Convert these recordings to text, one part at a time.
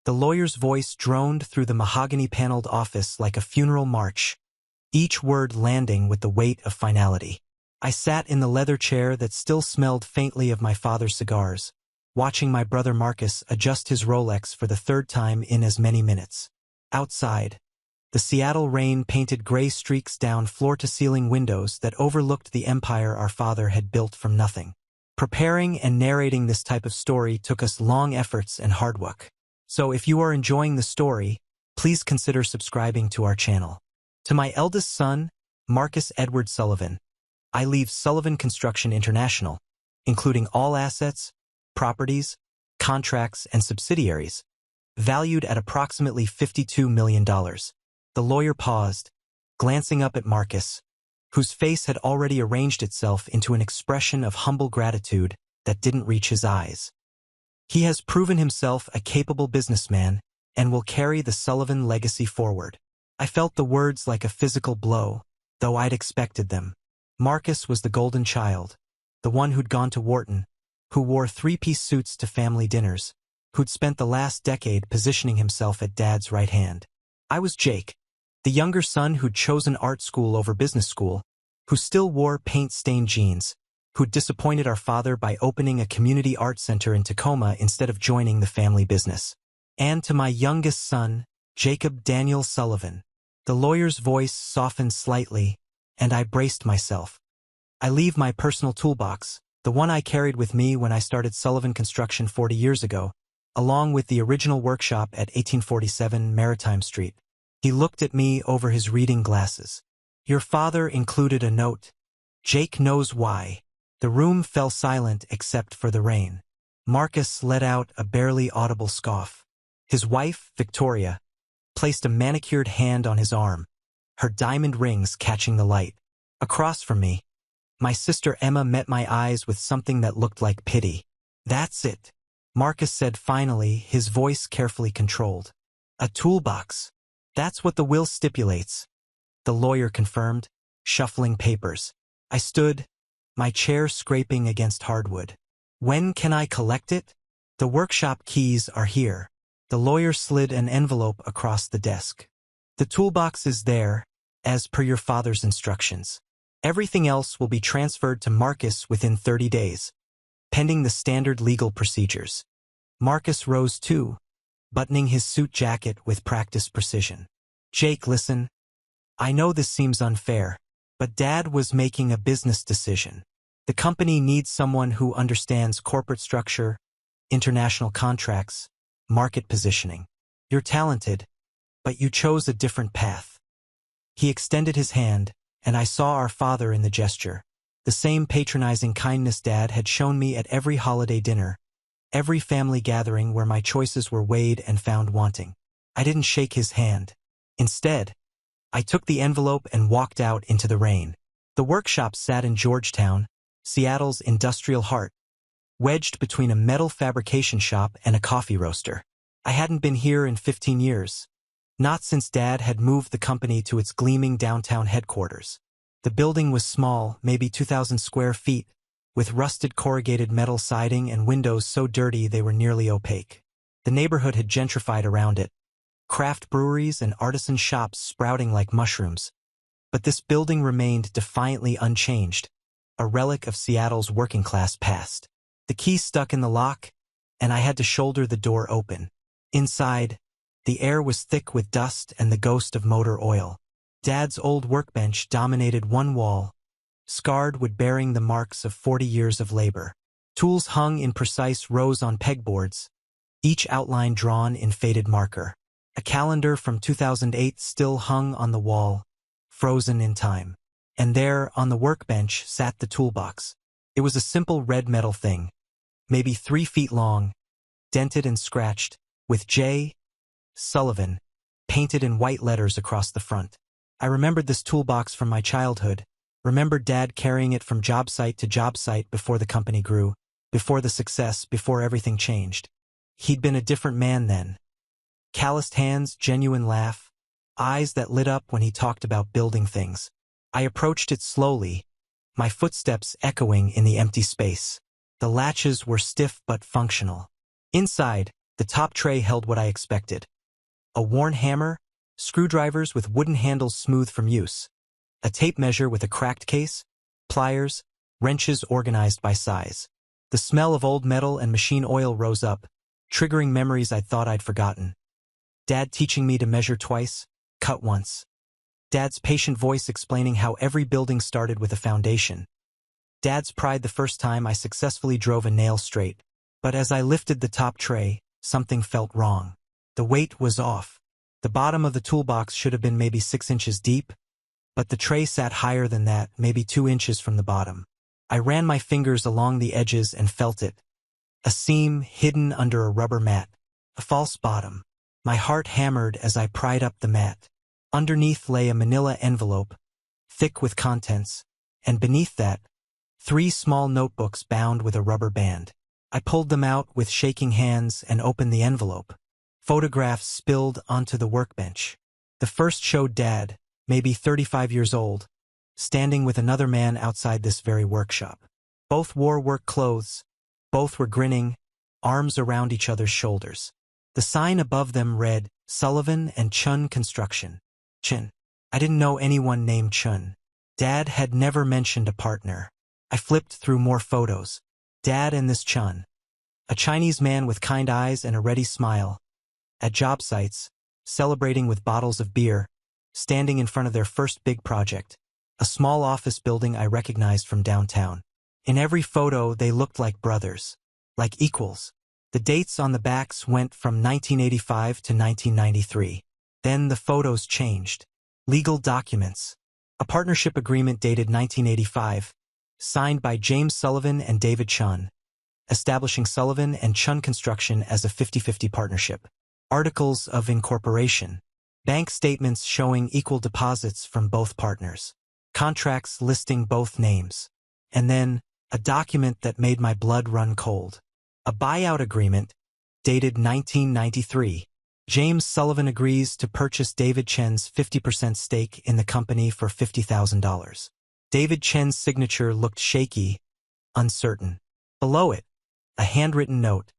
The lawyer's voice droned through the mahogany-paneled office like a funeral march, each word landing with the weight of finality. I sat in the leather chair that still smelled faintly of my father's cigars, watching my brother Marcus adjust his Rolex for the third time in as many minutes. Outside, the Seattle rain painted gray streaks down floor-to-ceiling windows that overlooked the empire our father had built from nothing. Preparing and narrating this type of story took us long efforts and hard work. So if you are enjoying the story, please consider subscribing to our channel. To my eldest son, Marcus Edward Sullivan, I leave Sullivan Construction International, including all assets, properties, contracts, and subsidiaries, valued at approximately $52 million. The lawyer paused, glancing up at Marcus, whose face had already arranged itself into an expression of humble gratitude that didn't reach his eyes. He has proven himself a capable businessman and will carry the Sullivan legacy forward. I felt the words like a physical blow, though I'd expected them. Marcus was the golden child, the one who'd gone to Wharton, who wore three-piece suits to family dinners, who'd spent the last decade positioning himself at Dad's right hand. I was Jake, the younger son who'd chosen art school over business school, who still wore paint-stained jeans, who'd disappointed our father by opening a community art center in Tacoma instead of joining the family business. And to my youngest son, Jacob Daniel Sullivan. The lawyer's voice softened slightly, and I braced myself. I leave my personal toolbox, the one I carried with me when I started Sullivan Construction 40 years ago, along with the original workshop at 1847 Maritime Street. He looked at me over his reading glasses. Your father included a note. Jake knows why. The room fell silent except for the rain. Marcus let out a barely audible scoff. His wife, Victoria, placed a manicured hand on his arm, her diamond rings catching the light. Across from me, my sister Emma met my eyes with something that looked like pity. That's it, Marcus said finally, his voice carefully controlled. A toolbox. That's what the will stipulates, the lawyer confirmed, shuffling papers. I stood, my chair scraping against hardwood. When can I collect it? The workshop keys are here. The lawyer slid an envelope across the desk. The toolbox is there, as per your father's instructions. Everything else will be transferred to Marcus within 30 days, pending the standard legal procedures. Marcus rose too, buttoning his suit jacket with practiced precision. Jake, listen. I know this seems unfair, but Dad was making a business decision. The company needs someone who understands corporate structure, international contracts, market positioning. You're talented, but you chose a different path. He extended his hand, and I saw our father in the gesture. The same patronizing kindness Dad had shown me at every holiday dinner, every family gathering where my choices were weighed and found wanting. I didn't shake his hand. Instead, I took the envelope and walked out into the rain. The workshop sat in Georgetown, Seattle's industrial heart, wedged between a metal fabrication shop and a coffee roaster. I hadn't been here in 15 years, not since Dad had moved the company to its gleaming downtown headquarters. The building was small, maybe 2,000 square feet, with rusted corrugated metal siding and windows so dirty they were nearly opaque. The neighborhood had gentrified around it, craft breweries and artisan shops sprouting like mushrooms. But this building remained defiantly unchanged, a relic of Seattle's working-class past. The key stuck in the lock, and I had to shoulder the door open. Inside, the air was thick with dust and the ghost of motor oil. Dad's old workbench dominated one wall, scarred with bearing the marks of 40 years of labor. Tools hung in precise rows on pegboards, each outline drawn in faded marker. A calendar from 2008 still hung on the wall, frozen in time. And there, on the workbench, sat the toolbox. It was a simple red metal thing, maybe 3 feet long, dented and scratched, with J. Sullivan painted in white letters across the front. I remembered this toolbox from my childhood, remembered Dad carrying it from job site to job site before the company grew, before the success, before everything changed. He'd been a different man then. Calloused hands, genuine laugh, eyes that lit up when he talked about building things. I approached it slowly, my footsteps echoing in the empty space. The latches were stiff but functional. Inside, The top tray held what I expected. A worn hammer, screwdrivers with wooden handles smooth from use, a tape measure with a cracked case, pliers, wrenches organized by size. The smell of old metal and machine oil rose up, triggering memories I thought I'd forgotten. Dad teaching me to measure twice, cut once. Dad's patient voice explaining how every building started with a foundation. Dad's pride the first time I successfully drove a nail straight. But as I lifted the top tray, something felt wrong. The weight was off. The bottom of the toolbox should have been maybe 6 inches deep, but the tray sat higher than that, maybe 2 inches from the bottom. I ran my fingers along the edges and felt it. A seam hidden under a rubber mat. A false bottom. My heart hammered as I pried up the mat. Underneath lay a manila envelope, thick with contents, and beneath that, 3 small notebooks bound with a rubber band. I pulled them out with shaking hands and opened the envelope. Photographs spilled onto the workbench. The first showed Dad, maybe 35 years old, standing with another man outside this very workshop. Both wore work clothes. Both were grinning, arms around each other's shoulders. The sign above them read, Sullivan and Chen Construction. Chen. I didn't know anyone named Chen. Dad had never mentioned a partner. I flipped through more photos. Dad and this Chen. A Chinese man with kind eyes and a ready smile. At job sites, celebrating with bottles of beer, standing in front of their first big project. A small office building I recognized from downtown. In every photo, they looked like brothers. Like equals. The dates on the backs went from 1985 to 1993. Then the photos changed. Legal documents. A partnership agreement dated 1985, signed by James Sullivan and David Chen, establishing Sullivan and Chen Construction as a 50-50 partnership. Articles of incorporation. Bank statements showing equal deposits from both partners. Contracts listing both names. And then, a document that made my blood run cold. A buyout agreement, dated 1993. James Sullivan agrees to purchase David Chen's 50% stake in the company for $50,000. David Chen's signature looked shaky, uncertain. Below it, a handwritten note.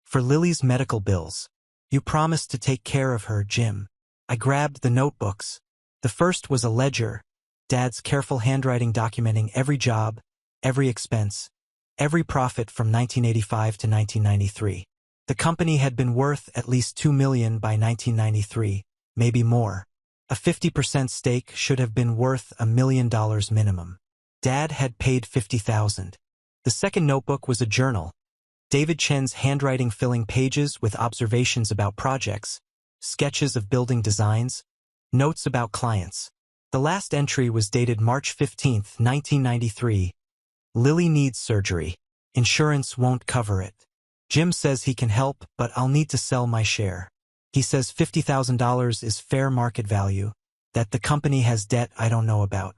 For Lily's medical bills. You promised to take care of her, Jim. I grabbed the notebooks. The first was a ledger, Dad's careful handwriting documenting every job, every expense, every profit from 1985 to 1993. The company had been worth at least $2 million by 1993, maybe more. A 50% stake should have been worth $1 million minimum. Dad had paid $50,000. The second notebook was a journal. David Chen's handwriting filling pages with observations about projects, sketches of building designs, notes about clients. The last entry was dated March 15, 1993. Lily needs surgery. Insurance won't cover it. Jim says he can help, but I'll need to sell my share. He says $50,000 is fair market value, that the company has debt I don't know about.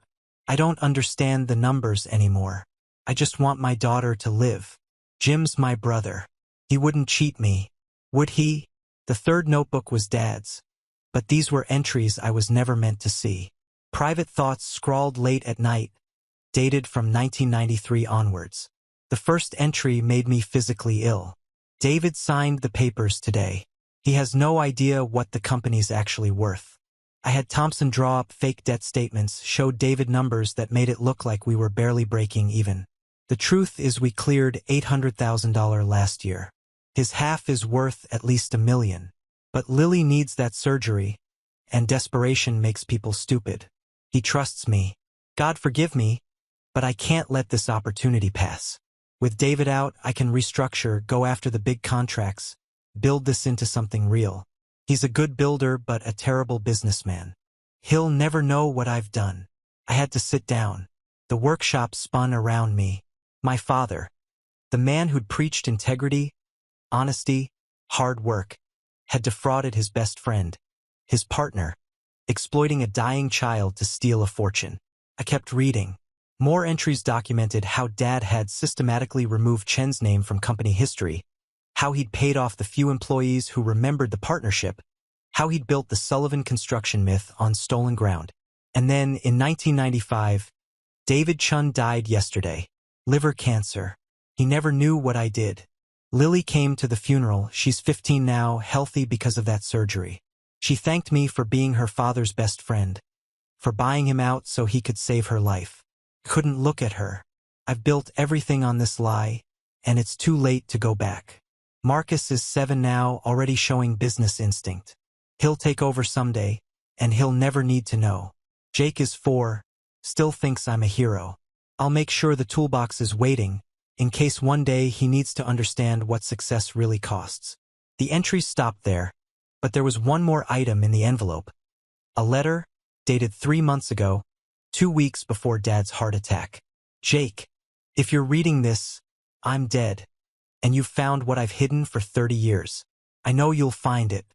I don't understand the numbers anymore. I just want my daughter to live. Jim's my brother. He wouldn't cheat me. Would he? The third notebook was Dad's. But these were entries I was never meant to see. Private thoughts scrawled late at night, dated from 1993 onwards. The first entry made me physically ill. David signed the papers today. He has no idea what the company's actually worth. I had Thompson draw up fake debt statements, showed David numbers that made it look like we were barely breaking even. The truth is we cleared $800,000 last year. His half is worth at least $1 million. But Lily needs that surgery, and desperation makes people stupid. He trusts me. God forgive me, but I can't let this opportunity pass. With David out, I can restructure, go after the big contracts, build this into something real. He's a good builder but a terrible businessman. He'll never know what I've done. I had to sit down. The workshop spun around me. My father, the man who'd preached integrity, honesty, hard work, had defrauded his best friend, his partner, exploiting a dying child to steal a fortune. I kept reading. More entries documented how Dad had systematically removed Chen's name from company history, how he'd paid off the few employees who remembered the partnership, how he'd built the Sullivan construction myth on stolen ground. And then, in 1995, David Chen died yesterday. Liver cancer. He never knew what I did. Lily came to the funeral. She's 15 now, healthy because of that surgery. She thanked me for being her father's best friend, for buying him out so he could save her life. Couldn't look at her. I've built everything on this lie, and it's too late to go back. Marcus is 7 now, already showing business instinct. He'll take over someday, and he'll never need to know. Jake is 4, still thinks I'm a hero. I'll make sure the toolbox is waiting, in case one day he needs to understand what success really costs. The entries stopped there, but there was one more item in the envelope. A letter, dated 3 months ago, 2 weeks before Dad's heart attack. Jake, if you're reading this, I'm dead, and you've found what I've hidden for 30 years. I know you'll find it.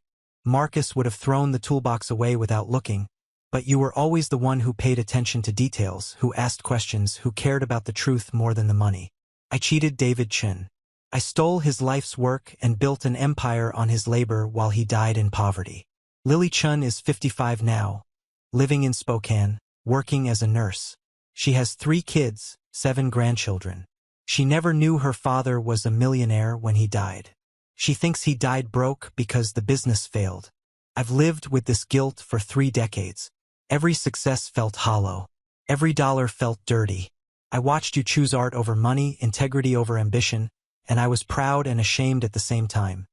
Marcus would have thrown the toolbox away without looking, but you were always the one who paid attention to details, who asked questions, who cared about the truth more than the money. I cheated David Chen. I stole his life's work and built an empire on his labor while he died in poverty. Lily Chen is 55 now, living in Spokane, working as a nurse. She has 3 kids, 7 grandchildren. She never knew her father was a millionaire when he died. She thinks he died broke because the business failed. I've lived with this guilt for 3 decades. Every success felt hollow. Every dollar felt dirty. I watched you choose art over money, integrity over ambition, and I was proud and ashamed at the same time.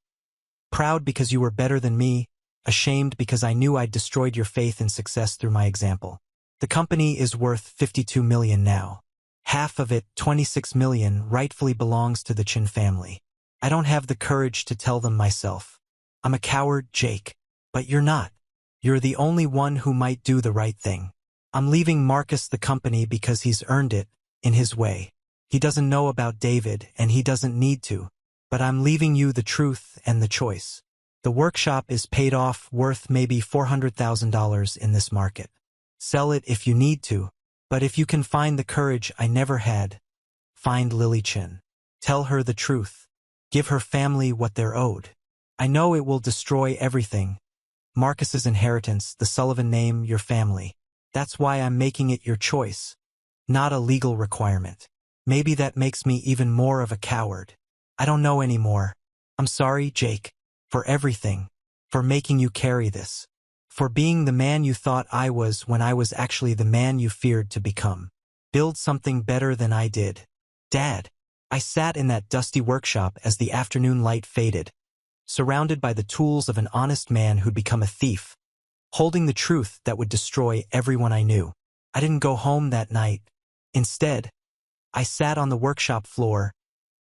Proud because you were better than me, ashamed because I knew I'd destroyed your faith in success through my example. The company is worth $52 million now. Half of it, $26 million, rightfully belongs to the Chen family. I don't have the courage to tell them myself. I'm a coward, Jake. But you're not. You're the only one who might do the right thing. I'm leaving Marcus the company because he's earned it, in his way. He doesn't know about David, and he doesn't need to. But I'm leaving you the truth and the choice. The workshop is paid off, worth maybe $400,000 in this market. Sell it if you need to, but if you can find the courage I never had, find Lily Chen. Tell her the truth. Give her family what they're owed. I know it will destroy everything. Marcus's inheritance, the Sullivan name, your family. That's why I'm making it your choice, not a legal requirement. Maybe that makes me even more of a coward. I don't know anymore. I'm sorry, Jake, for everything, for making you carry this, for being the man you thought I was when I was actually the man you feared to become. Build something better than I did. Dad. I sat in that dusty workshop as the afternoon light faded, surrounded by the tools of an honest man who'd become a thief, holding the truth that would destroy everyone I knew. I didn't go home that night. Instead, I sat on the workshop floor,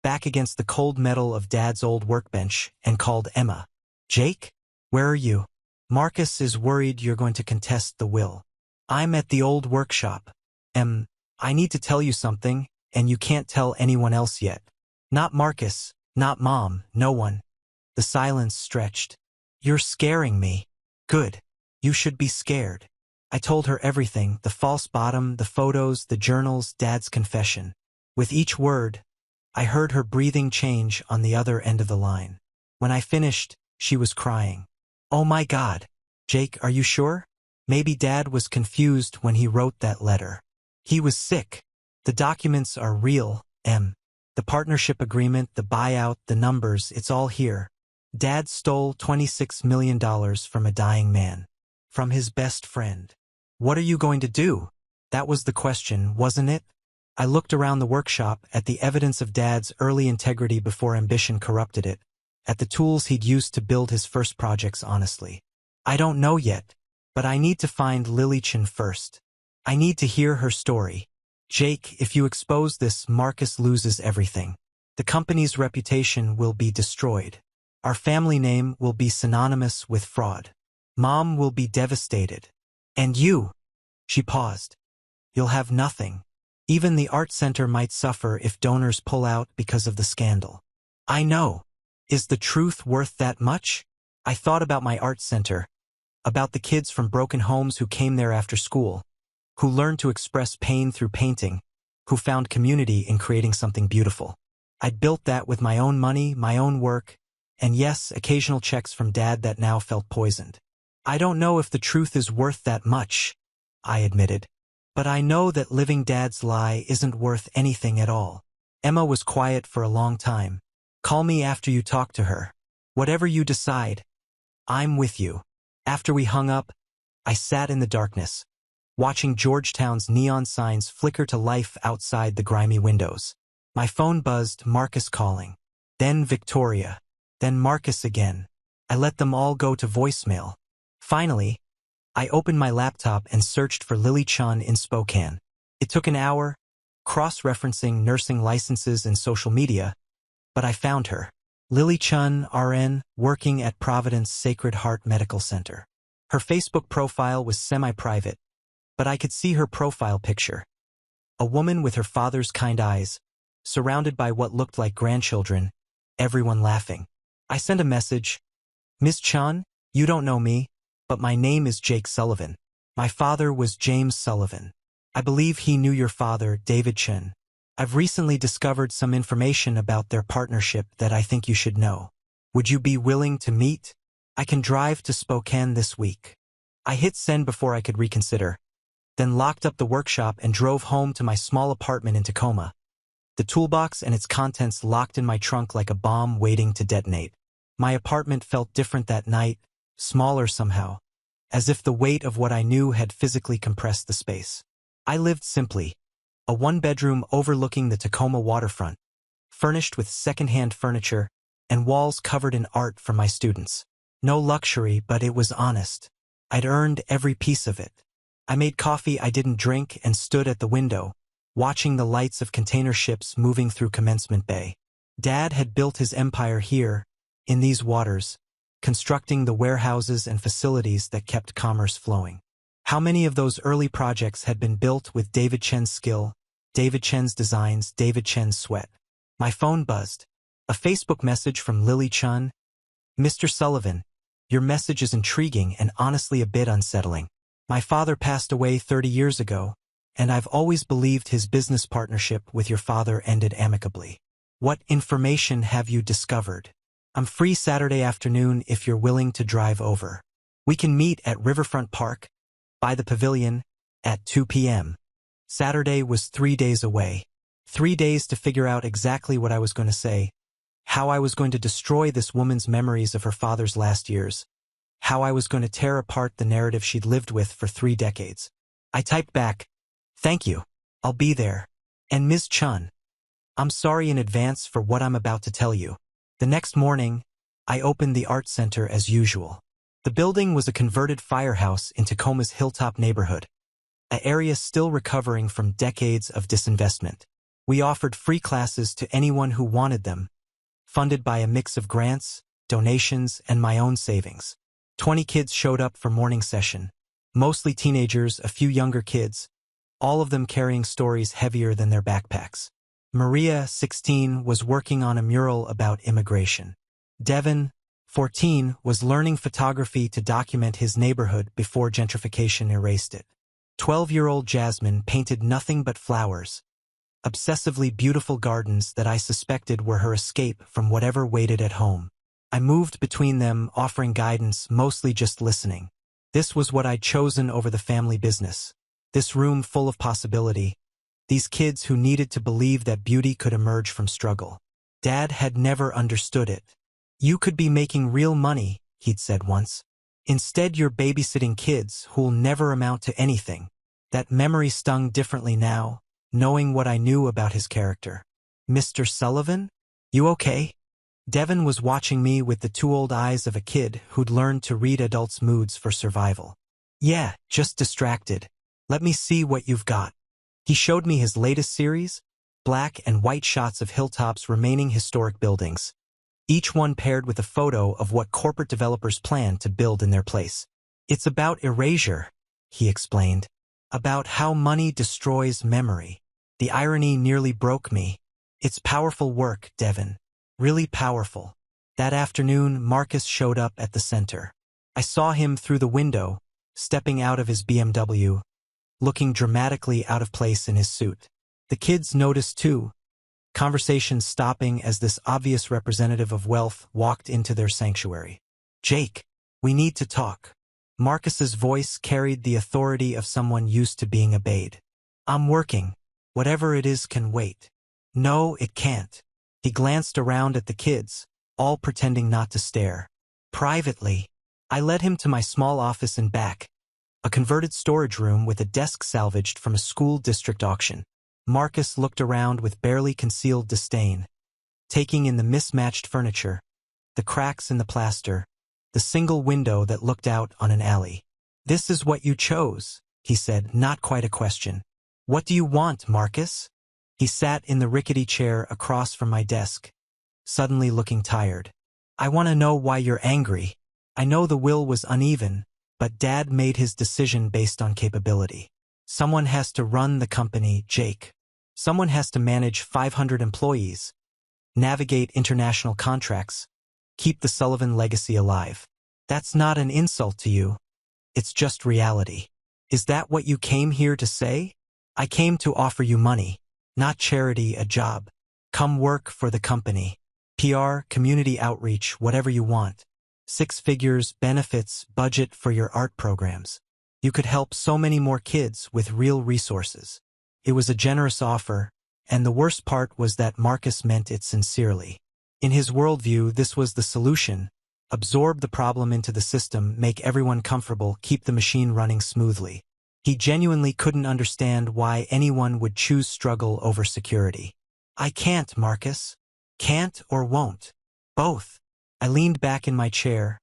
back against the cold metal of Dad's old workbench, and called Emma. Jake? Where are you? Marcus is worried you're going to contest the will. I'm at the old workshop. I need to tell you something, and you can't tell anyone else yet. Not Marcus, not Mom, no one. The silence stretched. You're scaring me. Good. You should be scared. I told her everything, the false bottom, the photos, the journals, Dad's confession. With each word, I heard her breathing change on the other end of the line. When I finished, she was crying. Oh my God. Jake, are you sure? Maybe Dad was confused when he wrote that letter. He was sick. The documents are real, The partnership agreement, the buyout, the numbers, it's all here. Dad stole $26 million from a dying man. From his best friend. What are you going to do? That was the question, wasn't it? I looked around the workshop at the evidence of Dad's early integrity before ambition corrupted it, at the tools he'd used to build his first projects honestly. I don't know yet, but I need to find Lily Chen first. I need to hear her story. Jake, if you expose this, Marcus loses everything. The company's reputation will be destroyed. Our family name will be synonymous with fraud. Mom will be devastated. And you, she paused. You'll have nothing. Even the art center might suffer if donors pull out because of the scandal. I know. Is the truth worth that much? I thought about my art center, about the kids from broken homes who came there after school, who learned to express pain through painting, who found community in creating something beautiful. I'd built that with my own money, my own work, and yes, occasional checks from Dad that now felt poisoned. I don't know if the truth is worth that much, I admitted. But I know that living Dad's lie isn't worth anything at all. Emma was quiet for a long time, Call me after you talk to her. Whatever you decide, I'm with you. After we hung up, I sat in the darkness, watching Georgetown's neon signs flicker to life outside the grimy windows. My phone buzzed, Marcus calling. Then Victoria. Then Marcus again. I let them all go to voicemail. Finally, I opened my laptop and searched for Lily Chen in Spokane. It took an hour, cross-referencing nursing licenses and social media, but I found her. Lily Chen, RN, working at Providence Sacred Heart Medical Center. Her Facebook profile was semi-private, but I could see her profile picture. A woman with her father's kind eyes, surrounded by what looked like grandchildren, everyone laughing. I sent a message. Ms. Chen, you don't know me, but my name is Jake Sullivan. My father was James Sullivan. I believe he knew your father, David Chen. I've recently discovered some information about their partnership that I think you should know. Would you be willing to meet? I can drive to Spokane this week. I hit send before I could reconsider, then locked up the workshop and drove home to my small apartment in Tacoma. The toolbox and its contents locked in my trunk like a bomb waiting to detonate. My apartment felt different that night, smaller somehow, as if the weight of what I knew had physically compressed the space. I lived simply, a one-bedroom overlooking the Tacoma waterfront, furnished with second-hand furniture and walls covered in art from my students. No luxury, but it was honest. I'd earned every piece of it. I made coffee I didn't drink and stood at the window, watching the lights of container ships moving through Commencement Bay. Dad had built his empire here, in these waters, constructing the warehouses and facilities that kept commerce flowing. How many of those early projects had been built with David Chen's skill, David Chen's designs, David Chen's sweat? My phone buzzed. A Facebook message from Lily Chen. Mr. Sullivan, your message is intriguing and honestly a bit unsettling. My father passed away 30 years ago, and I've always believed his business partnership with your father ended amicably. What information have you discovered? I'm free Saturday afternoon if you're willing to drive over. We can meet at Riverfront Park, by the pavilion, at 2 p.m. Saturday was 3 days away. 3 days to figure out exactly what I was going to say, how I was going to destroy this woman's memories of her father's last years, how I was going to tear apart the narrative she'd lived with for 3 decades. I typed back, "Thank you. I'll be there. And Ms. Chen, I'm sorry in advance for what I'm about to tell you." The next morning, I opened the art center as usual. The building was a converted firehouse in Tacoma's Hilltop neighborhood, an area still recovering from decades of disinvestment. We offered free classes to anyone who wanted them, funded by a mix of grants, donations, and my own savings. 20 kids showed up for morning session, mostly teenagers, a few younger kids, all of them carrying stories heavier than their backpacks. Maria, 16, was working on a mural about immigration. Devin, 14, was learning photography to document his neighborhood before gentrification erased it. 12-year-old Jasmine painted nothing but flowers, obsessively beautiful gardens that I suspected were her escape from whatever waited at home. I moved between them, offering guidance, mostly just listening. This was what I'd chosen over the family business. This room full of possibility. These kids who needed to believe that beauty could emerge from struggle. Dad had never understood it. "You could be making real money," he'd said once. "Instead, you're babysitting kids who'll never amount to anything." That memory stung differently now, knowing what I knew about his character. "Mr. Sullivan? You okay?" Devin was watching me with the two old eyes of a kid who'd learned to read adults' moods for survival. "Yeah, just distracted. Let me see what you've got." He showed me his latest series, black and white shots of Hilltop's remaining historic buildings, each one paired with a photo of what corporate developers plan to build in their place. "It's about erasure," he explained, "about how money destroys memory." The irony nearly broke me. It's powerful work, Devin. Really powerful. That afternoon, Marcus showed up at the center. I saw him through the window, stepping out of his BMW, looking dramatically out of place in his suit. The kids noticed too, conversations stopping as this obvious representative of wealth walked into their sanctuary. "Jake, we need to talk." Marcus's voice carried the authority of someone used to being obeyed. "I'm working. Whatever it is can wait." "No, it can't." He glanced around at the kids, all pretending not to stare. Privately, I led him to my small office in back, a converted storage room with a desk salvaged from a school district auction. Marcus looked around with barely concealed disdain, taking in the mismatched furniture, the cracks in the plaster, the single window that looked out on an alley. "This is what you chose," he said, not quite a question. "What do you want, Marcus?" He sat in the rickety chair across from my desk, suddenly looking tired. "I want to know why you're angry. I know the will was uneven, but Dad made his decision based on capability. Someone has to run the company, Jake. Someone has to manage 500 employees, navigate international contracts, keep the Sullivan legacy alive. That's not an insult to you. It's just reality. Is that what you came here to say? I came to offer you money, not charity, a job. Come work for the company. PR, community outreach, whatever you want. 6 figures, benefits, budget for your art programs. You could help so many more kids with real resources." It was a generous offer, and the worst part was that Marcus meant it sincerely. In his worldview, this was the solution. Absorb the problem into the system, make everyone comfortable, keep the machine running smoothly. He genuinely couldn't understand why anyone would choose struggle over security. "I can't, Marcus. Can't or won't. Both." I leaned back in my chair,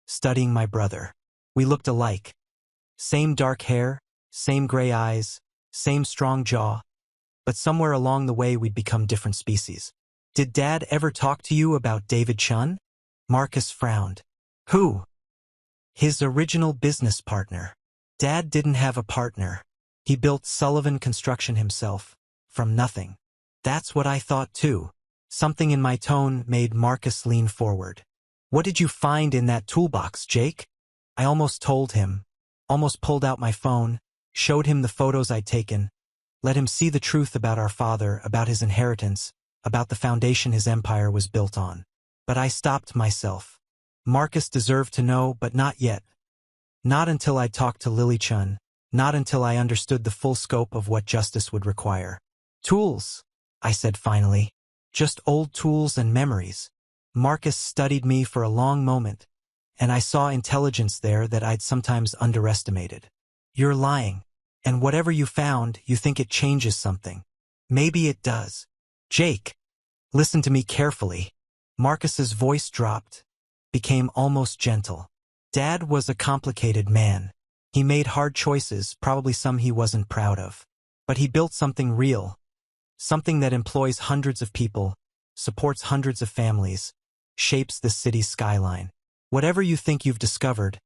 studying my brother. We looked alike. Same dark hair, same gray eyes, same strong jaw. But somewhere along the way we'd become different species. "Did Dad ever talk to you about David Chen?" Marcus frowned. "Who?" "His original business partner." Dad didn't have a partner. He built Sullivan Construction himself, from nothing. That's what I thought too. Something in my tone made Marcus lean forward. "What did you find in that toolbox, Jake?" I almost told him, almost pulled out my phone, showed him the photos I'd taken, let him see the truth about our father, about his inheritance, about the foundation his empire was built on. But I stopped myself. Marcus deserved to know, but not yet. Not until I talked to Lily Chun, not until I understood the full scope of what justice would require. "Tools," I said finally. "Just old tools and memories." Marcus studied me for a long moment, and I saw intelligence there that I'd sometimes underestimated. "You're lying. And whatever you found, you think it changes something. Maybe it does. Jake, listen to me carefully." Marcus's voice dropped, became almost gentle. Dad was a complicated man. He made hard choices, probably some he wasn't proud of. But he built something real. Something that employs hundreds of people, supports hundreds of families, shapes the city's skyline. Whatever you think you've discovered,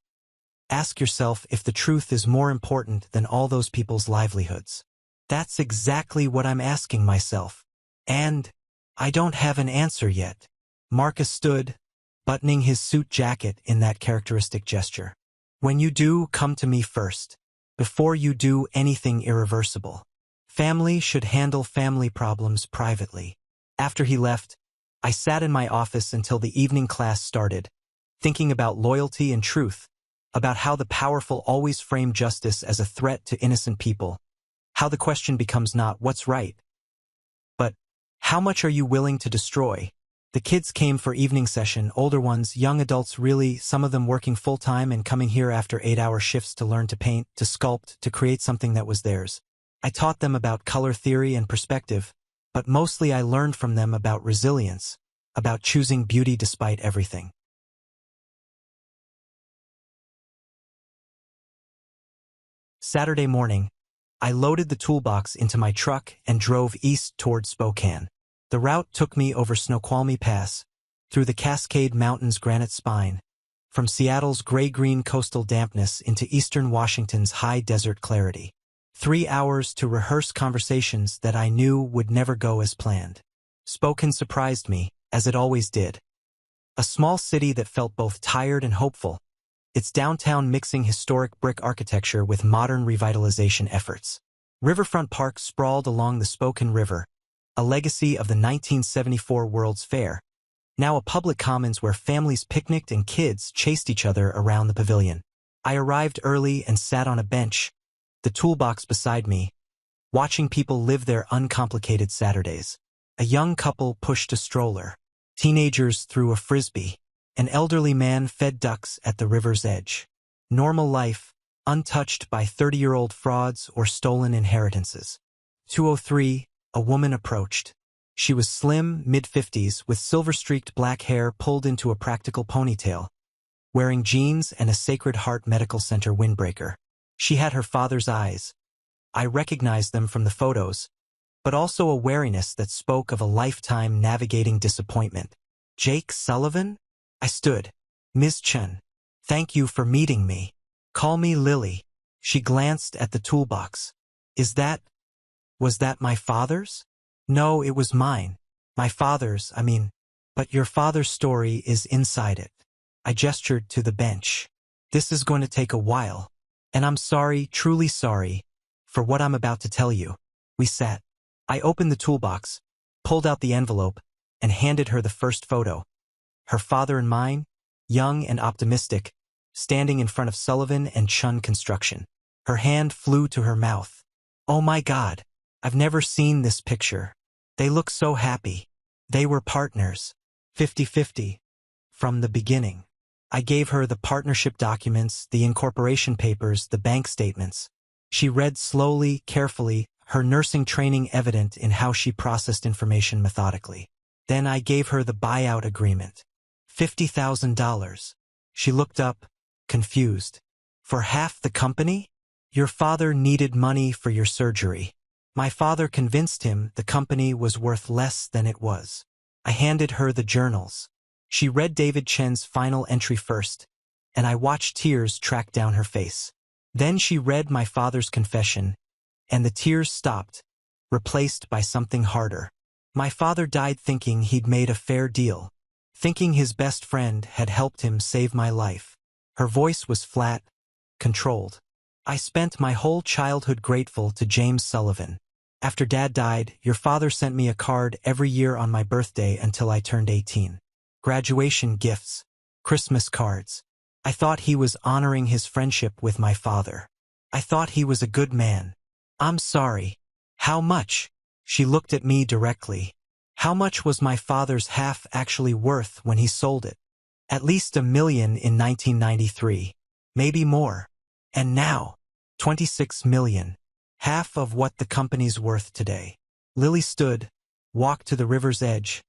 ask yourself if the truth is more important than all those people's livelihoods. That's exactly what I'm asking myself. And I don't have an answer yet. Marcus stood, buttoning his suit jacket in that characteristic gesture. "When you do, come to me first. Before you do anything irreversible. Family should handle family problems privately." After he left, I sat in my office until the evening class started, thinking about loyalty and truth, about how the powerful always frame justice as a threat to innocent people, how the question becomes not what's right, but how much are you willing to destroy? The kids came for evening session, older ones, young adults really, some of them working full-time and coming here after 8-hour shifts to learn to paint, to sculpt, to create something that was theirs. I taught them about color theory and perspective, but mostly I learned from them about resilience, about choosing beauty despite everything. Saturday morning, I loaded the toolbox into my truck and drove east toward Spokane. The route took me over Snoqualmie Pass, through the Cascade Mountains' granite spine, from Seattle's gray-green coastal dampness into eastern Washington's high desert clarity. 3 hours to rehearse conversations that I knew would never go as planned. Spokane surprised me, as it always did. A small city that felt both tired and hopeful, its downtown mixing historic brick architecture with modern revitalization efforts. Riverfront Park sprawled along the Spokane River, a legacy of the 1974 World's Fair, now a public commons where families picnicked and kids chased each other around the pavilion. I arrived early and sat on a bench, the toolbox beside me, watching people live their uncomplicated Saturdays. A young couple pushed a stroller. Teenagers threw a frisbee. An elderly man fed ducks at the river's edge. Normal life, untouched by 30-year-old frauds or stolen inheritances. 2:03, a woman approached. She was slim, mid-50s, with silver-streaked black hair pulled into a practical ponytail, wearing jeans and a Sacred Heart Medical Center windbreaker. She had her father's eyes. I recognized them from the photos, but also a wariness that spoke of a lifetime navigating disappointment. Jake Sullivan? I stood. Ms. Chen, thank you for meeting me. Call me Lily. She glanced at the toolbox. Was that my father's? No, it was mine. My father's, but your father's story is inside it. I gestured to the bench. This is going to take a while. And I'm sorry, truly sorry, for what I'm about to tell you. We sat. I opened the toolbox, pulled out the envelope, and handed her the first photo. Her father and mine, young and optimistic, standing in front of Sullivan and Chen Construction. Her hand flew to her mouth. Oh my God, I've never seen this picture. They look so happy. They were partners. 50-50. From the beginning. I gave her the partnership documents, the incorporation papers, the bank statements. She read slowly, carefully, her nursing training evident in how she processed information methodically. Then I gave her the buyout agreement. $50,000. She looked up, confused. For half the company? Your father needed money for your surgery. My father convinced him the company was worth less than it was. I handed her the journals. She read David Chen's final entry first, and I watched tears track down her face. Then she read my father's confession, and the tears stopped, replaced by something harder. My father died thinking he'd made a fair deal, thinking his best friend had helped him save my life. Her voice was flat, controlled. I spent my whole childhood grateful to James Sullivan. After Dad died, your father sent me a card every year on my birthday until I turned 18. Graduation gifts, Christmas cards. I thought he was honoring his friendship with my father. I thought he was a good man. I'm sorry. How much? She looked at me directly. How much was my father's half actually worth when he sold it? At least $1 million in 1993. Maybe more. And now, $26 million. Half of what the company's worth today. Lily stood, walked to the river's edge,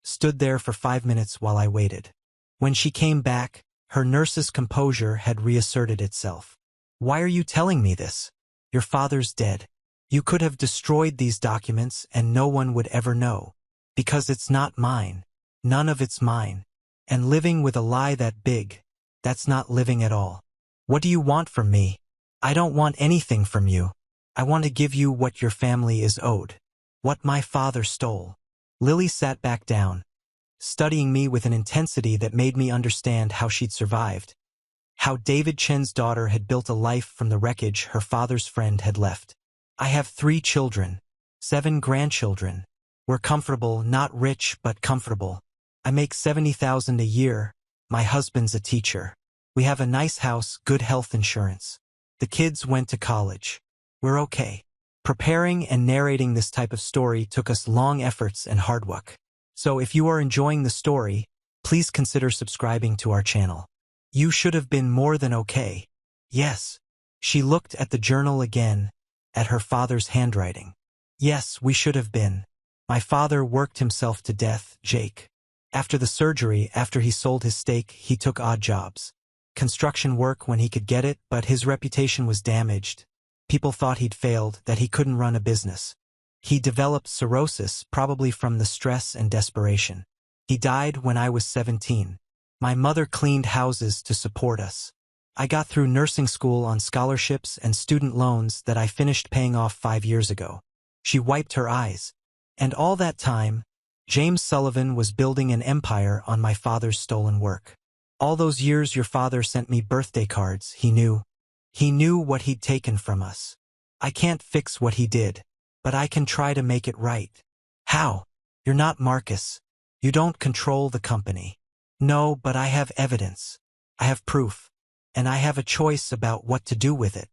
stood there for 5 minutes while I waited. When she came back, her nurse's composure had reasserted itself. Why are you telling me this? Your father's dead. You could have destroyed these documents and no one would ever know. Because it's not mine. None of it's mine. And living with a lie that big, that's not living at all. What do you want from me? I don't want anything from you. I want to give you what your family is owed. What my father stole. Lily sat back down, studying me with an intensity that made me understand how she'd survived. How David Chen's daughter had built a life from the wreckage her father's friend had left. I have 3 children, 7 grandchildren. We're comfortable, not rich, but comfortable. I make $70,000 a year. My husband's a teacher. We have a nice house, good health insurance. The kids went to college. We're okay. Preparing and narrating this type of story took us long efforts and hard work. So if you are enjoying the story, please consider subscribing to our channel. You should have been more than okay. Yes. She looked at the journal again, at her father's handwriting. Yes, we should have been. My father worked himself to death, Jake. After the surgery, after he sold his stake, he took odd jobs. Construction work when he could get it, but his reputation was damaged. People thought he'd failed, that he couldn't run a business. He developed cirrhosis, probably from the stress and desperation. He died when I was 17. My mother cleaned houses to support us. I got through nursing school on scholarships and student loans that I finished paying off 5 years ago. She wiped her eyes. And all that time, James Sullivan was building an empire on my father's stolen work. All those years your father sent me birthday cards, he knew. He knew what he'd taken from us. I can't fix what he did, but I can try to make it right. How? You're not Marcus. You don't control the company. No, but I have evidence. I have proof. And I have a choice about what to do with it.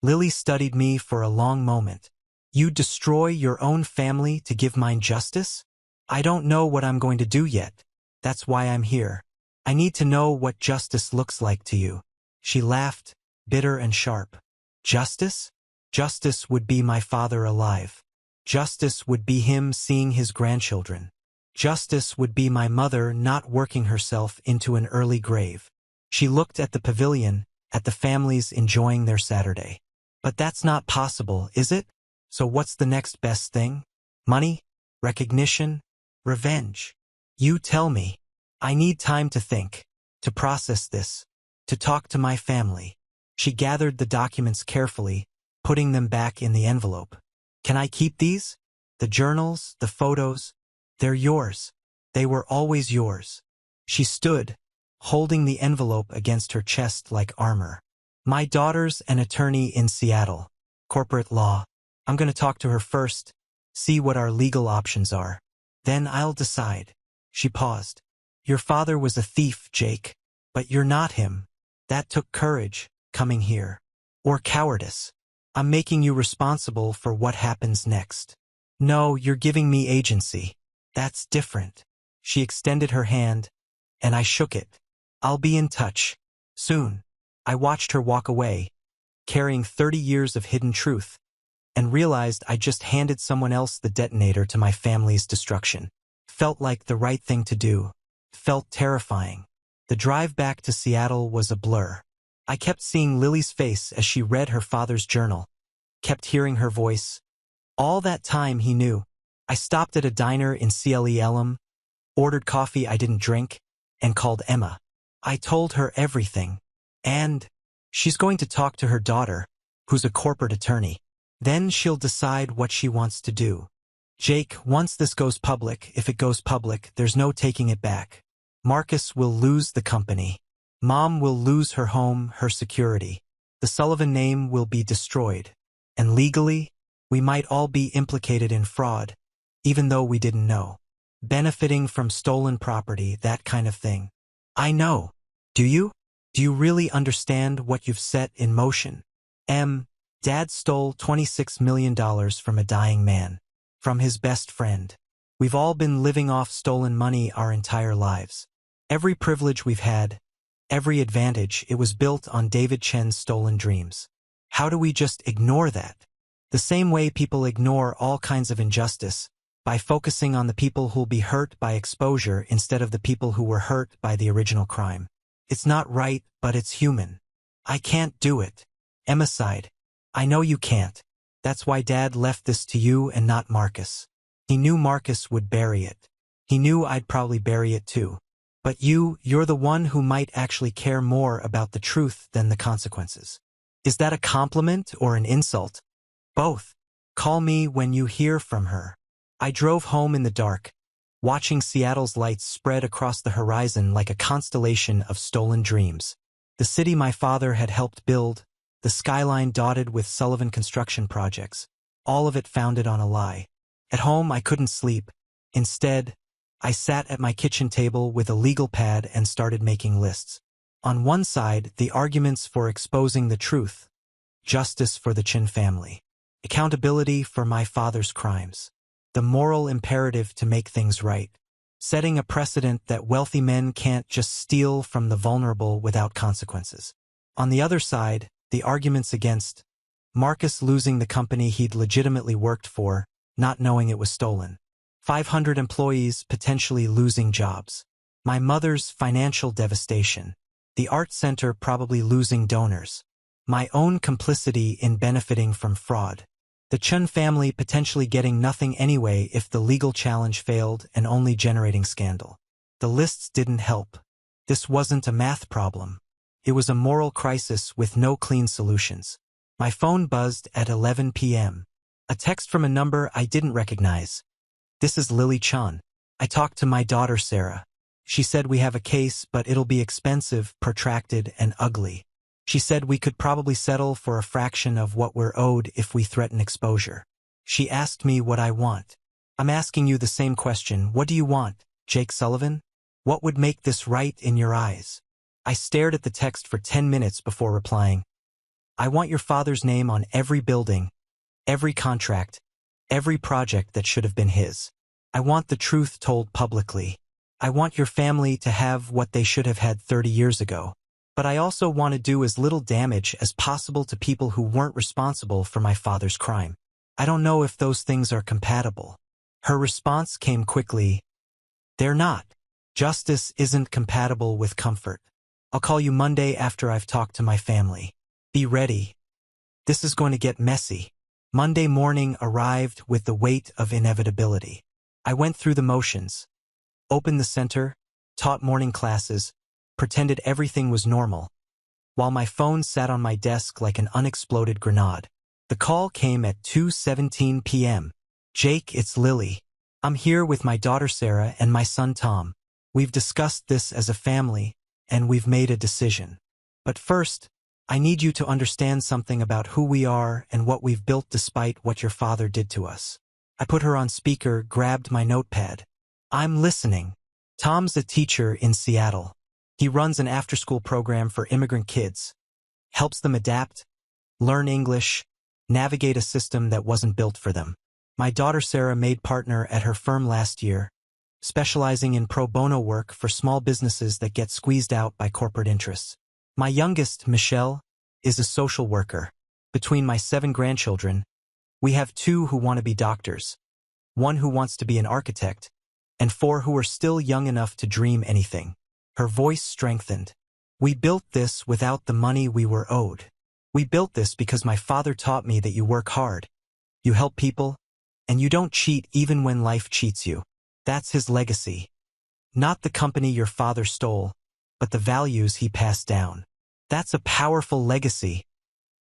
Lily studied me for a long moment. You destroy your own family to give mine justice? I don't know what I'm going to do yet. That's why I'm here. I need to know what justice looks like to you. She laughed, bitter and sharp. Justice? Justice would be my father alive. Justice would be him seeing his grandchildren. Justice would be my mother not working herself into an early grave. She looked at the pavilion, at the families enjoying their Saturday. But that's not possible, is it? So what's the next best thing? Money? Recognition? Revenge? You tell me. I need time to think, to process this, to talk to my family. She gathered the documents carefully, putting them back in the envelope. Can I keep these? The journals, the photos? They're yours. They were always yours. She stood, holding the envelope against her chest like armor. My daughter's an attorney in Seattle. Corporate law. I'm going to talk to her first, see what our legal options are. Then I'll decide. She paused. Your father was a thief, Jake. But you're not him. That took courage, coming here. Or cowardice. I'm making you responsible for what happens next. No, you're giving me agency. That's different. She extended her hand, and I shook it. I'll be in touch. Soon. I watched her walk away, carrying 30 years of hidden truth, and realized I just handed someone else the detonator to my family's destruction. Felt like the right thing to do. Felt terrifying. The drive back to Seattle was a blur. I kept seeing Lily's face as she read her father's journal, kept hearing her voice. All that time he knew. I stopped at a diner in Sullivan, ordered coffee I didn't drink, and called Emma. I told her everything. And she's going to talk to her daughter, who's a corporate attorney. Then she'll decide what she wants to do. Jake, once this goes public, if it goes public, there's no taking it back. Marcus will lose the company. Mom will lose her home, her security. The Sullivan name will be destroyed. And legally, we might all be implicated in fraud, even though we didn't know. Benefiting from stolen property, that kind of thing. I know. Do you? Do you really understand what you've set in motion? Dad stole $26 million from a dying man. From his best friend. We've all been living off stolen money our entire lives. Every privilege we've had, every advantage, it was built on David Chen's stolen dreams. How do we just ignore that? The same way people ignore all kinds of injustice, by focusing on the people who'll be hurt by exposure instead of the people who were hurt by the original crime. It's not right, but it's human. I can't do it. Emma sighed. I know you can't. That's why Dad left this to you and not Marcus. He knew Marcus would bury it. He knew I'd probably bury it too. But you're the one who might actually care more about the truth than the consequences. Is that a compliment or an insult? Both. Call me when you hear from her. I drove home in the dark, watching Seattle's lights spread across the horizon like a constellation of stolen dreams. The city my father had helped build, the skyline dotted with Sullivan construction projects, all of it founded on a lie. At home, I couldn't sleep. Instead, I sat at my kitchen table with a legal pad and started making lists. On one side, the arguments for exposing the truth, justice for the Chen family, accountability for my father's crimes, the moral imperative to make things right, setting a precedent that wealthy men can't just steal from the vulnerable without consequences. On the other side, the arguments against Marcus losing the company he'd legitimately worked for, not knowing it was stolen. 500 employees potentially losing jobs. My mother's financial devastation. The art center probably losing donors. My own complicity in benefiting from fraud. The Chen family potentially getting nothing anyway if the legal challenge failed and only generating scandal. The lists didn't help. This wasn't a math problem. It was a moral crisis with no clean solutions. My phone buzzed at 11 p.m. A text from a number I didn't recognize. This is Lily Chen. I talked to my daughter Sarah. She said we have a case, but it'll be expensive, protracted, and ugly. She said we could probably settle for a fraction of what we're owed if we threaten exposure. She asked me what I want. I'm asking you the same question. What do you want, Jake Sullivan? What would make this right in your eyes? I stared at the text for 10 minutes before replying. I want your father's name on every building, every contract, every project that should have been his. I want the truth told publicly. I want your family to have what they should have had 30 years ago. But I also want to do as little damage as possible to people who weren't responsible for my father's crime. I don't know if those things are compatible. Her response came quickly. They're not. Justice isn't compatible with comfort. I'll call you Monday after I've talked to my family. Be ready. This is going to get messy. Monday morning arrived with the weight of inevitability. I went through the motions. Opened the center, taught morning classes, pretended everything was normal, while my phone sat on my desk like an unexploded grenade. The call came at 2:17 p.m. Jake, it's Lily. I'm here with my daughter Sarah and my son Tom. We've discussed this as a family, and we've made a decision. But first, I need you to understand something about who we are and what we've built despite what your father did to us. I put her on speaker, grabbed my notepad. I'm listening. Tom's a teacher in Seattle. He runs an after-school program for immigrant kids, helps them adapt, learn English, navigate a system that wasn't built for them. My daughter Sarah made partner at her firm last year, specializing in pro bono work for small businesses that get squeezed out by corporate interests. My youngest, Michelle, is a social worker. Between my 7 grandchildren, we have 2 who want to be doctors, 1 who wants to be an architect, and 4 who are still young enough to dream anything. Her voice strengthened. We built this without the money we were owed. We built this because my father taught me that you work hard, you help people, and you don't cheat even when life cheats you. That's his legacy. Not the company your father stole, but the values he passed down. That's a powerful legacy,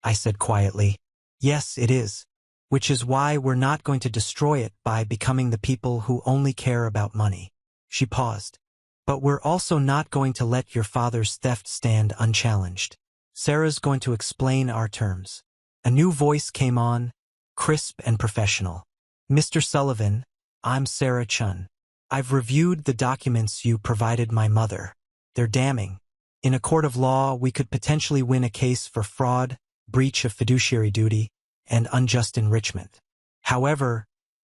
I said quietly. Yes, it is. Which is why we're not going to destroy it by becoming the people who only care about money. She paused. But we're also not going to let your father's theft stand unchallenged. Sarah's going to explain our terms. A new voice came on, crisp and professional. Mr. Sullivan, I'm Sarah Chen. I've reviewed the documents you provided my mother. They're damning. In a court of law, we could potentially win a case for fraud, breach of fiduciary duty, and unjust enrichment. However,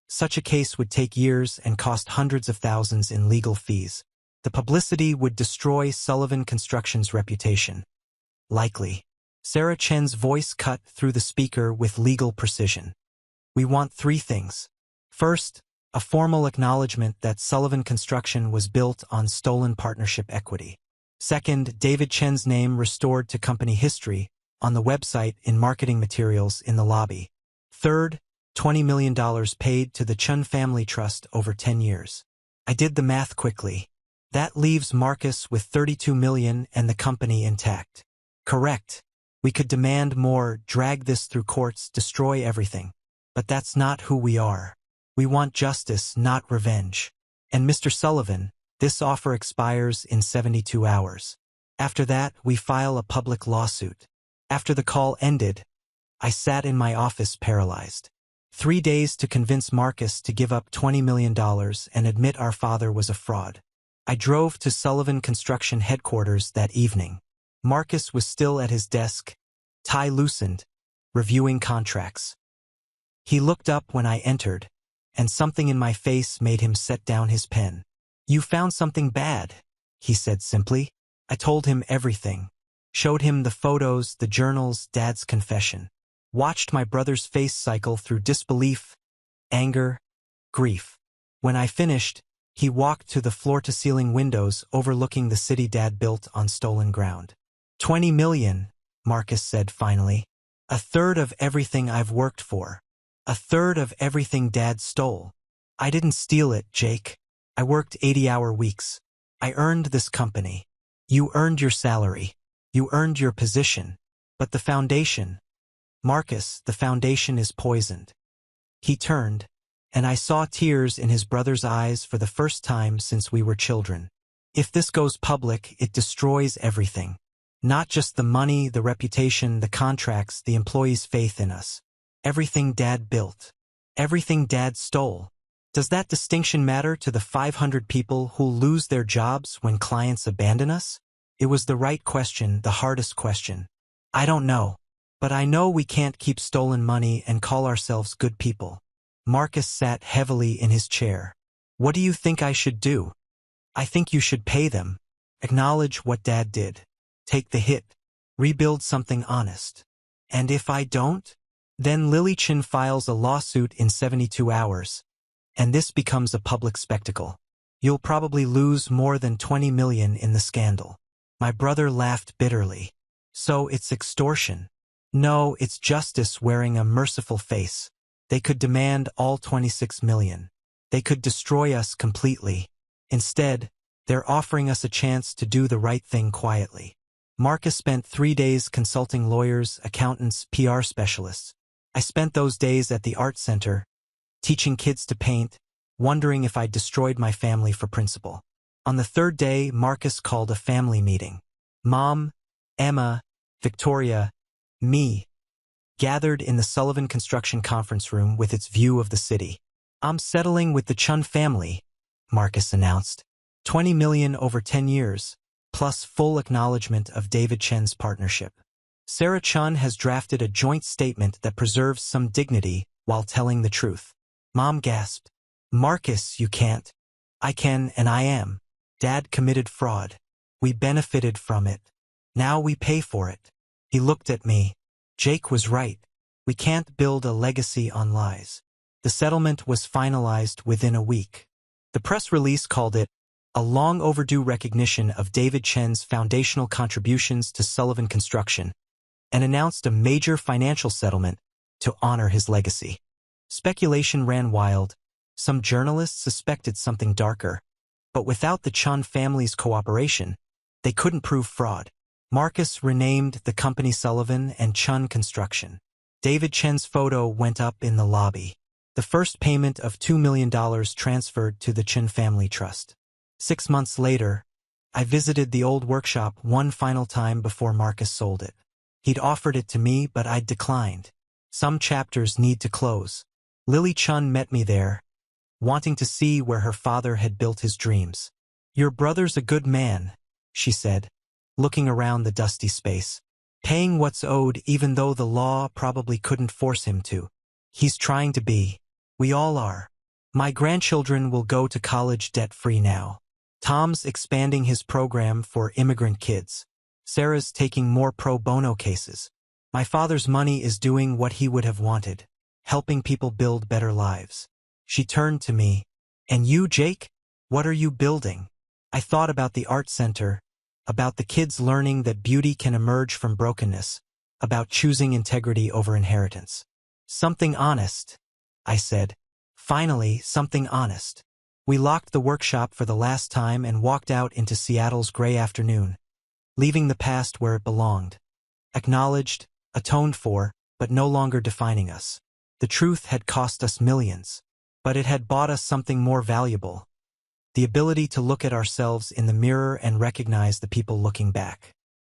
such a case would take years and cost hundreds of thousands in legal fees. The publicity would destroy Sullivan Construction's reputation. Likely. Sarah Chen's voice cut through the speaker with legal precision. We want 3 things. First, a formal acknowledgment that Sullivan Construction was built on stolen partnership equity. Second, David Chen's name restored to company history, on the website, in marketing materials, in the lobby. Third, $20 million paid to the Chen Family Trust over 10 years. I did the math quickly. That leaves Marcus with $32 million and the company intact. Correct. We could demand more, drag this through courts, destroy everything. But that's not who we are. We want justice, not revenge. And Mr. Sullivan, this offer expires in 72 hours. After that, we file a public lawsuit. After the call ended, I sat in my office paralyzed. 3 days to convince Marcus to give up $20 million and admit our father was a fraud. I drove to Sullivan Construction headquarters that evening. Marcus was still at his desk, tie loosened, reviewing contracts. He looked up when I entered, and something in my face made him set down his pen. You found something bad, he said simply. I told him everything. Showed him the photos, the journals, Dad's confession. Watched my brother's face cycle through disbelief, anger, grief. When I finished, he walked to the floor-to-ceiling windows overlooking the city Dad built on stolen ground. 20 million, Marcus said finally. 1/3 of everything I've worked for. 1/3 of everything Dad stole. I didn't steal it, Jake. I worked 80-hour weeks. I earned this company. You earned your salary. You earned your position. But the foundation, Marcus, the foundation is poisoned. He turned, and I saw tears in his brother's eyes for the first time since we were children. If this goes public, it destroys everything. Not just the money, the reputation, the contracts, the employees' faith in us. Everything Dad built. Everything Dad stole. Does that distinction matter to the 500 people who'll lose their jobs when clients abandon us? It was the right question, the hardest question. I don't know. But I know we can't keep stolen money and call ourselves good people. Marcus sat heavily in his chair. What do you think I should do? I think you should pay them. Acknowledge what Dad did. Take the hit. Rebuild something honest. And if I don't? Then Lily Chen files a lawsuit in 72 hours. And this becomes a public spectacle. You'll probably lose more than 20 million in the scandal. My brother laughed bitterly. So it's extortion. No, it's justice wearing a merciful face. They could demand all 26 million. They could destroy us completely. Instead, they're offering us a chance to do the right thing quietly. Marcus spent 3 days consulting lawyers, accountants, PR specialists. I spent those days at the art center, teaching kids to paint, wondering if I'd destroyed my family for principle. On the third day, Marcus called a family meeting. Mom, Emma, Victoria, me, gathered in the Sullivan construction conference room with its view of the city. I'm settling with the Chen family, Marcus announced. 20 million over 10 years, plus full acknowledgement of David Chen's partnership. Sarah Chen has drafted a joint statement that preserves some dignity while telling the truth. Mom gasped. Marcus, you can't. I can and I am. Dad committed fraud. We benefited from it. Now we pay for it. He looked at me. Jake was right. We can't build a legacy on lies. The settlement was finalized within a week. The press release called it a long overdue recognition of David Chen's foundational contributions to Sullivan Construction, and announced a major financial settlement to honor his legacy. Speculation ran wild. Some journalists suspected something darker, but without the Chen family's cooperation, they couldn't prove fraud. Marcus renamed the company Sullivan and Chen Construction. David Chen's photo went up in the lobby. The first payment of $2 million transferred to the Chen Family Trust. 6 months later, I visited the old workshop one final time before Marcus sold it. He'd offered it to me, but I'd declined. Some chapters need to close. Lily Chen met me there, wanting to see where her father had built his dreams. Your brother's a good man, she said, looking around the dusty space. Paying what's owed even though the law probably couldn't force him to. He's trying to be. We all are. My grandchildren will go to college debt-free now. Tom's expanding his program for immigrant kids. Sarah's taking more pro bono cases. My father's money is doing what he would have wanted, helping people build better lives. She turned to me. And you, Jake? What are you building? I thought about the art center, about the kids learning that beauty can emerge from brokenness, about choosing integrity over inheritance. Something honest, I said. Finally, something honest. We locked the workshop for the last time and walked out into Seattle's gray afternoon, leaving the past where it belonged. Acknowledged, atoned for, but no longer defining us. The truth had cost us millions, but it had bought us something more valuable. The ability to look at ourselves in the mirror and recognize the people looking back.